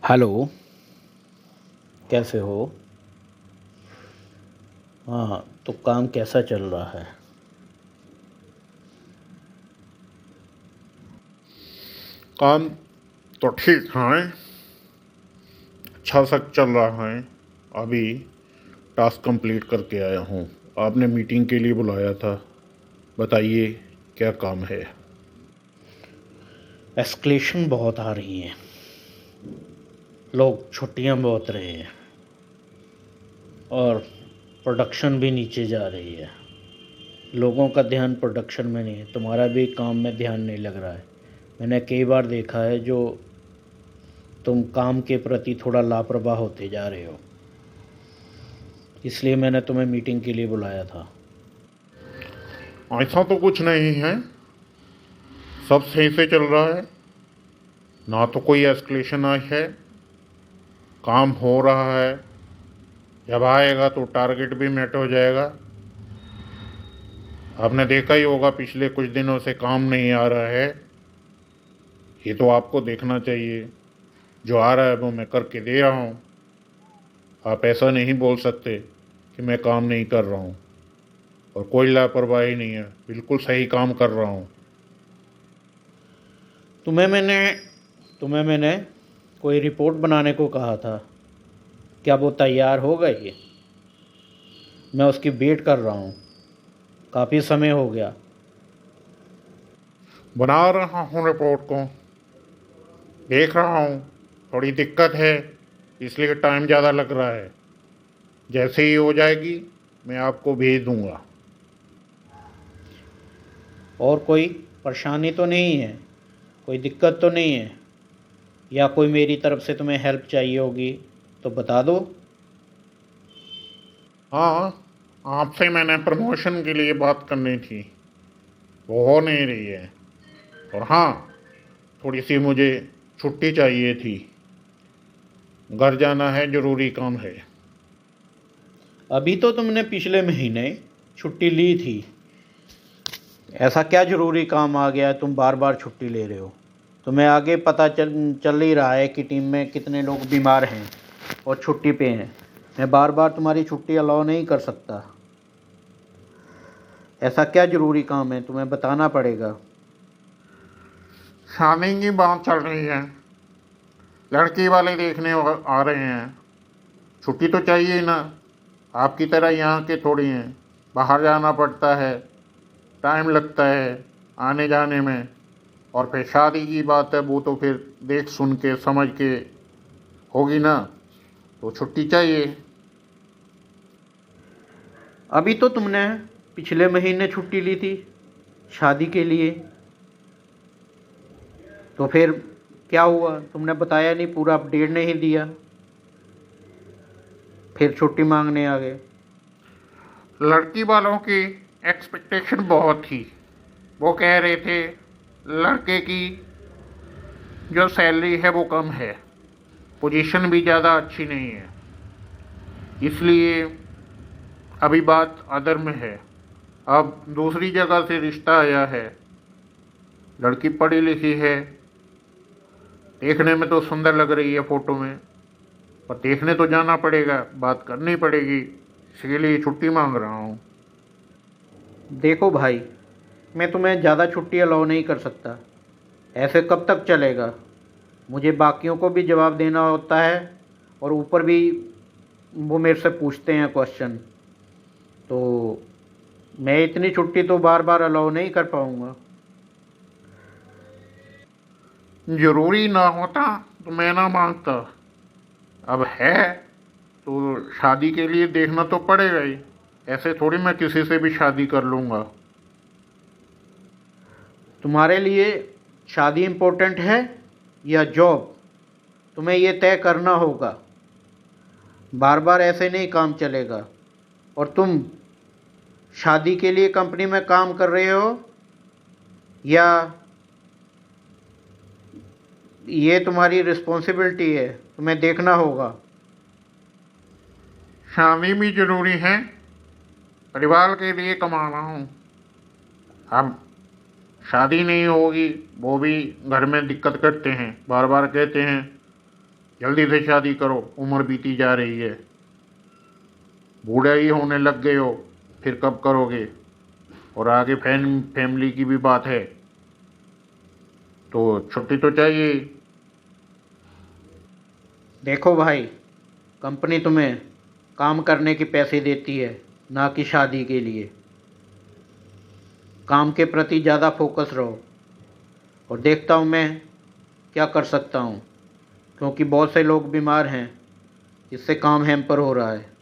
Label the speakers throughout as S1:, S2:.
S1: Hello. कैसे हो? हाँ, तो काम कैसा चल रहा है?
S2: काम तो ठीक है। अच्छा सा चल रहा है। अभी टास्क कंप्लीट करके आया हूँ। आपने मीटिंग के लिए बुलाया था। बताइए क्या काम है।
S1: एस्केलेशन बहुत आ रही हैं, लोग छुट्टियां बहुत रहे हैं और प्रोडक्शन भी नीचे जा रही है। लोगों का ध्यान प्रोडक्शन में नहीं है, तुम्हारा भी काम में ध्यान नहीं लग रहा है। मैंने कई बार देखा है जो तुम काम के प्रति थोड़ा लापरवाह होते जा रहे हो, इसलिए मैंने तुम्हें मीटिंग के लिए बुलाया था।
S2: ऐसा तो कुछ नहीं है। सब सही से चल रहा है। ना तो कोई एस्केलेशन आई है। काम हो रहा है। जब आएगा तो टारगेट भी मेट हो जाएगा। आपने देखा ही होगा पिछले कुछ दिनों से काम नहीं आ रहा है। ये तो आपको देखना चाहिए। जो आ रहा है वो मैं करके दे रहा हूँ। आप ऐसा नहीं बोल सकते कि मैं काम नहीं कर रहा हूँ। और कोई लापरवाही नहीं है, बिल्कुल सही काम कर रहा हूँ।
S1: तुम्हें मैंने तुम्हें मैंने कोई रिपोर्ट बनाने को कहा था। क्या वो तैयार हो गई? मैं उसकी वेट कर रहा हूँ, काफ़ी समय हो गया।
S2: बना रहा हूँ रिपोर्ट को। देख रहा हूँ। थोड़ी दिक्कत है, इसलिए टाइम ज़्यादा लग रहा है। जैसे ही हो जाएगी मैं आपको भेज दूँगा।
S1: और कोई परेशानी तो नहीं है? कोई दिक्कत तो नहीं है? या कोई मेरी तरफ से तुम्हें हेल्प चाहिए होगी तो बता दो।
S2: हाँ, आपसे मैंने प्रमोशन के लिए बात करनी थी। वो हो नहीं रही है। और हाँ, थोड़ी सी मुझे छुट्टी चाहिए थी। घर जाना है, ज़रूरी काम है।
S1: अभी तो तुमने पिछले महीने छुट्टी ली थी। ऐसा क्या ज़रूरी काम आ गया है तुम बार बार छुट्टी ले रहे हो? तुम्हें आगे पता चल ही रहा है कि टीम में कितने लोग बीमार हैं और छुट्टी पे हैं। मैं बार बार तुम्हारी छुट्टी अलाउ नहीं कर सकता। ऐसा क्या ज़रूरी काम है, तुम्हें बताना पड़ेगा।
S2: शादी की बात चल रही है। लड़की वाले देखने आ रहे हैं। छुट्टी तो चाहिए ना। आपकी तरह यहाँ के थोड़ी हैं। बाहर जाना पड़ता है। टाइम लगता है आने जाने में। और फिर शादी की बात है, वो तो फिर देख सुन के समझ के होगी ना। तो छुट्टी चाहिए।
S1: अभी तो तुमने पिछले महीने छुट्टी ली थी शादी के लिए, तो फिर क्या हुआ? तुमने बताया नहीं, पूरा अपडेट नहीं दिया, फिर छुट्टी मांगने आ गए।
S2: लड़की वालों की एक्सपेक्टेशन बहुत थी। वो कह रहे थे लड़के की जो सैलरी है वो कम है। पोजीशन भी ज़्यादा अच्छी नहीं है। इसलिए अभी बात अदर में है। अब दूसरी जगह से रिश्ता आया है। लड़की पढ़ी लिखी है। देखने में तो सुंदर लग रही है फ़ोटो में। पर देखने तो जाना पड़ेगा, बात करनी पड़ेगी। इसके लिए छुट्टी मांग रहा हूँ।
S1: देखो भाई, मैं तुम्हें ज़्यादा छुट्टी अलाउ नहीं कर सकता। ऐसे कब तक चलेगा? मुझे बाकियों को भी जवाब देना होता है और ऊपर भी वो मेरे से पूछते हैं क्वेश्चन। तो मैं इतनी छुट्टी तो बार बार अलाउ नहीं कर पाऊँगा।
S2: ज़रूरी ना होता तो मैं ना मांगता। अब है तो शादी के लिए देखना तो पड़ेगा ही। ऐसे थोड़ी मैं किसी से भी शादी कर लूँगा।
S1: तुम्हारे लिए शादी इम्पोर्टेंट है या जॉब? तुम्हें ये तय करना होगा। बार बार ऐसे नहीं काम चलेगा। और तुम शादी के लिए कंपनी में काम कर रहे हो या ये तुम्हारी रिस्पॉन्सिबिलिटी है, तुम्हें देखना होगा।
S2: शादी भी ज़रूरी है। परिवार के लिए कमा रहा हूँ। अब शादी नहीं होगी वो भी घर में दिक्कत करते हैं, बार बार कहते हैं जल्दी से शादी करो, उम्र बीती जा रही है। बूढ़े ही होने लग गए हो, फिर कब करोगे? और आगे फैमिली की भी बात है, तो छुट्टी तो चाहिए।
S1: देखो भाई, कंपनी तुम्हें काम करने के पैसे देती है, ना कि शादी के लिए। काम के प्रति ज़्यादा फोकस रहो और देखता हूँ मैं क्या कर सकता हूँ, क्योंकि बहुत से लोग बीमार हैं, इससे काम हैम्पर हो रहा है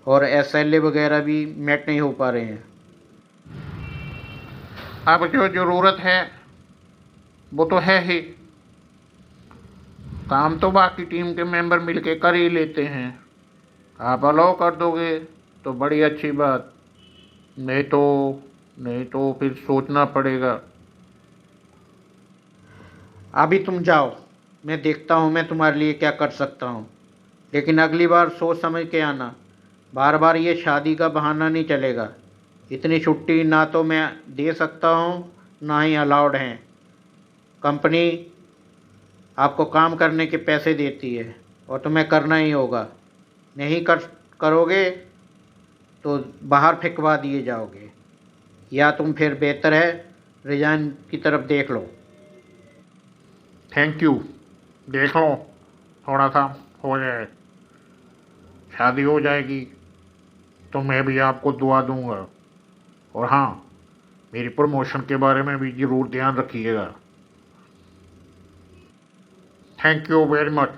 S1: और एसएलए वगैरह भी मेट नहीं हो पा रहे हैं।
S2: अब जो ज़रूरत है वो तो है ही। काम तो बाकी टीम के मेंबर मिलके कर ही लेते हैं। आप अलाउ कर दोगे तो बड़ी अच्छी बात, नहीं तो फिर सोचना पड़ेगा।
S1: अभी तुम जाओ, मैं देखता हूँ मैं तुम्हारे लिए क्या कर सकता हूँ, लेकिन अगली बार सोच समझ के आना। बार बार ये शादी का बहाना नहीं चलेगा। इतनी छुट्टी ना तो मैं दे सकता हूँ, ना ही अलाउड हैं। कंपनी आपको काम करने के पैसे देती है और तुम्हें करना ही होगा। नहीं करोगे तो बाहर फेंकवा दिए जाओगे, या तुम फिर बेहतर है रिजाइन की तरफ देख लो।
S2: Thank you. देख लो, थोड़ा सा हो जाए, शादी हो जाएगी तो मैं भी आपको दुआ दूंगा। और हाँ, मेरी प्रमोशन के बारे में भी ज़रूर ध्यान रखिएगा। Thank you very much.